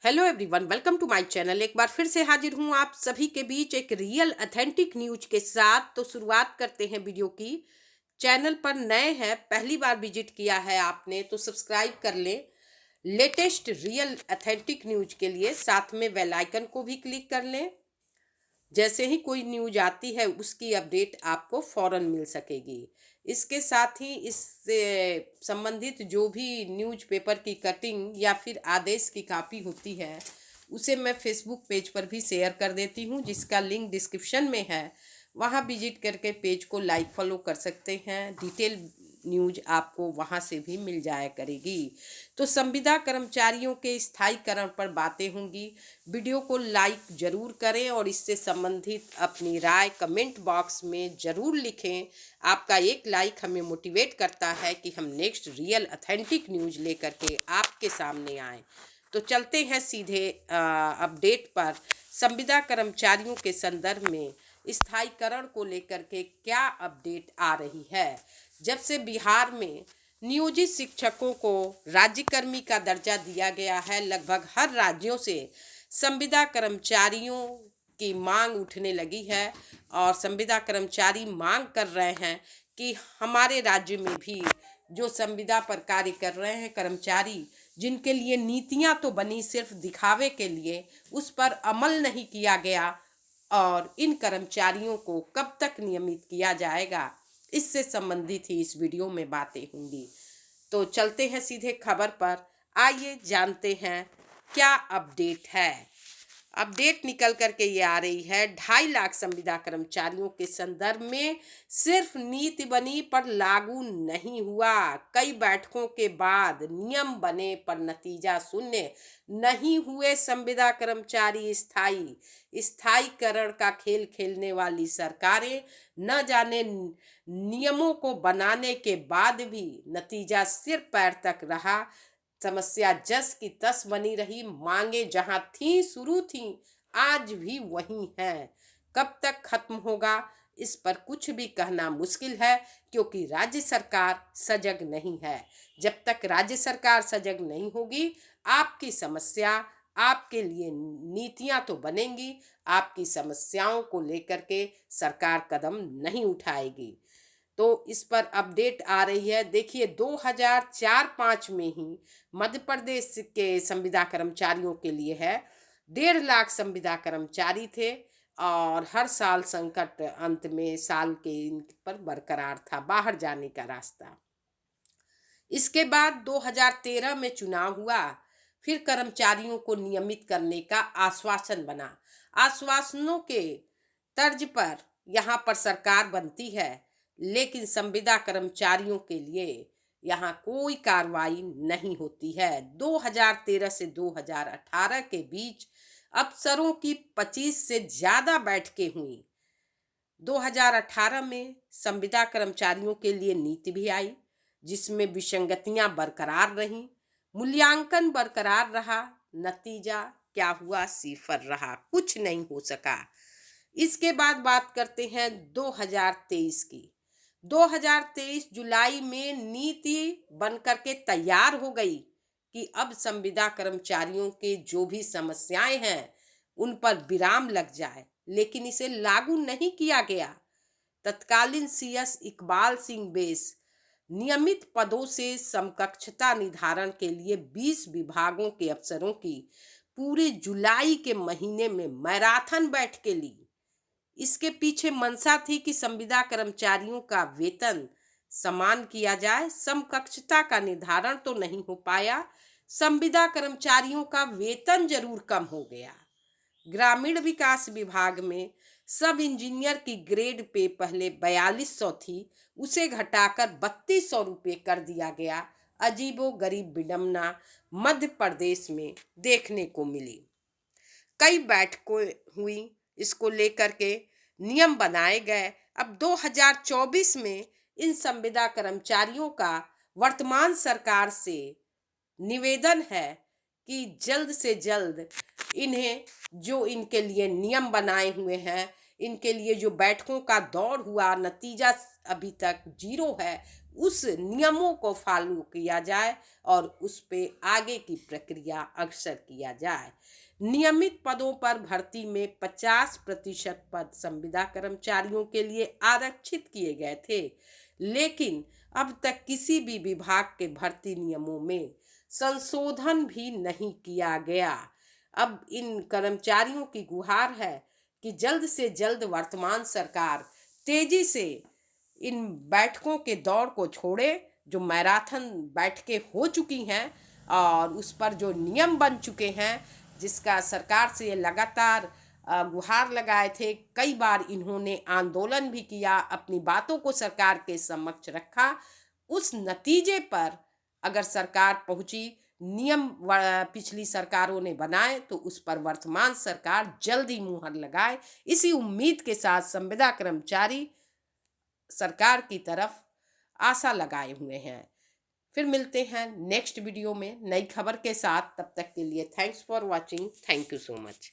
Hello everyone, welcome to my channel. एक बार फिर से हाजिर हूं आप सभी के बीच एक रियल ऑथेंटिक न्यूज के साथ। तो शुरुआत करते हैं वीडियो की। चैनल पर नए हैं, पहली बार विजिट किया है आपने तो सब्सक्राइब कर लें लेटेस्ट रियल ऑथेंटिक न्यूज के लिए। साथ में बेल आइकन को भी क्लिक कर लें, जैसे ही कोई न्यूज आती है उसकी अपडेट आपको फौरन मिल सकेगी। इसके साथ ही इससे संबंधित जो भी न्यूज पेपर की कटिंग या फिर आदेश की कॉपी होती है उसे मैं फेसबुक पेज पर भी शेयर कर देती हूँ, जिसका लिंक डिस्क्रिप्शन में है। वहाँ विजिट करके पेज को लाइक फॉलो कर सकते हैं। डिटेल न्यूज आपको वहाँ से भी मिल जाया करेगी। तो संविदा कर्मचारियों के स्थायीकरण पर बातें होंगी। वीडियो को लाइक जरूर करें और इससे संबंधित अपनी राय कमेंट बॉक्स में जरूर लिखें। आपका एक लाइक हमें मोटिवेट करता है कि हम नेक्स्ट रियल ऑथेंटिक न्यूज लेकर के आपके सामने आएँ। तो चलते हैं सीधे अपडेट पर। संविदा कर्मचारियों के संदर्भ में स्थायीकरण को लेकर के क्या अपडेट आ रही है। जब से बिहार में नियोजित शिक्षकों को राज्यकर्मी का दर्जा दिया गया है, लगभग हर राज्यों से संविदा कर्मचारियों की मांग उठने लगी है और संविदा कर्मचारी मांग कर रहे हैं कि हमारे राज्य में भी जो संविदा पर कार्य कर रहे हैं कर्मचारी, जिनके लिए नीतियां तो बनी सिर्फ दिखावे के लिए, उस पर अमल नहीं किया गया और इन कर्मचारियों को कब तक नियमित किया जाएगा, इससे संबंधित ही इस वीडियो में बातें होंगी। तो चलते हैं सीधे खबर पर। आइए जानते हैं क्या अपडेट है। अपडेट निकल करके ये आ रही है, 2.5 लाख संविदा कर्मचारियों के संदर्भ में सिर्फ नीति बनी पर लागू नहीं हुआ। कई बैठकों के बाद नियम बने पर नतीजा शून्य। नहीं हुए संविदा कर्मचारी स्थायीकरण का खेल खेलने वाली सरकारें, न जाने नियमों को बनाने के बाद भी नतीजा सिर पैर तक रहा। समस्या जस की तस बनी रही। मांगे जहां थी शुरू थी, आज भी वही हैं। कब तक खत्म होगा इस पर कुछ भी कहना मुश्किल है, क्योंकि राज्य सरकार सजग नहीं है। जब तक राज्य सरकार सजग नहीं होगी, आपकी समस्या, आपके लिए नीतियां तो बनेंगी, आपकी समस्याओं को लेकर के सरकार कदम नहीं उठाएगी। तो इस पर अपडेट आ रही है। देखिए, 2004-5 में ही मध्य प्रदेश के संविदा कर्मचारियों के लिए है। 1.5 लाख संविदा कर्मचारी थे और हर साल संकट अंत में साल के इन पर बरकरार था बाहर जाने का रास्ता। इसके बाद 2013 में चुनाव हुआ, फिर कर्मचारियों को नियमित करने का आश्वासन बना। आश्वासनों के तर्ज पर यहाँ पर सरकार बनती है, लेकिन संविदा कर्मचारियों के लिए यहाँ कोई कार्रवाई नहीं होती है। 2013 से 2018 के बीच अफसरों की 25 से ज़्यादा बैठकें हुई। 2018 में संविदा कर्मचारियों के लिए नीति भी आई, जिसमें विसंगतियां बरकरार रहीं, मूल्यांकन बरकरार रहा। नतीजा क्या हुआ? सिफर रहा, कुछ नहीं हो सका। इसके बाद बात करते हैं 2023 की। 2023 जुलाई में नीति बनकर के तैयार हो गई कि अब संविदा कर्मचारियों के जो भी समस्याएं हैं उन पर विराम लग जाए, लेकिन इसे लागू नहीं किया गया। तत्कालीन सीएस इकबाल सिंह बैस नियमित पदों से समकक्षता निर्धारण के लिए 20 विभागों के अफसरों की पूरे जुलाई के महीने में मैराथन बैठकें ली। इसके पीछे मंशा थी कि संविदा कर्मचारियों का वेतन समान किया जाए। समकक्षता का निर्धारण तो नहीं हो पाया, संविदा कर्मचारियों का वेतन जरूर कम हो गया। ग्रामीण विकास विभाग में सब इंजीनियर की ग्रेड पे पहले 4200 थी, उसे घटाकर 3200 रुपये कर दिया गया। अजीबो गरीब विडम्बना मध्य प्रदेश में देखने को मिली। कई बैठकें हुई, इसको लेकर के नियम बनाए गए। अब 2024 में इन संविदा कर्मचारियों का वर्तमान सरकार से निवेदन है कि जल्द से जल्द इन्हें जो इनके लिए नियम बनाए हुए हैं, इनके लिए जो बैठकों का दौर हुआ, नतीजा अभी तक जीरो है, उस नियमों को फॉलो किया जाए और उस पे आगे की प्रक्रिया अग्रसर किया जाए। नियमित पदों पर भर्ती में 50% पद संविदा कर्मचारियों के लिए आरक्षित किए गए थे, लेकिन अब तक किसी भी विभाग के भर्ती नियमों में संशोधन भी नहीं किया गया। अब इन कर्मचारियों की गुहार है कि जल्द से जल्द वर्तमान सरकार तेजी से इन बैठकों के दौर को छोड़े, जो मैराथन बैठकें हो चुकी हैं और उस पर जो नियम बन चुके हैं, जिसका सरकार से ये लगातार गुहार लगाए थे। कई बार इन्होंने आंदोलन भी किया, अपनी बातों को सरकार के समक्ष रखा। उस नतीजे पर अगर सरकार पहुंची, नियम पिछली सरकारों ने बनाए, तो उस पर वर्तमान सरकार जल्द ही मुहर लगाए। इसी उम्मीद के साथ संविदा कर्मचारी सरकार की तरफ आशा लगाए हुए हैं। फिर मिलते हैं नेक्स्ट वीडियो में नई खबर के साथ। तब तक के लिए thanks for watching. Thank you so much.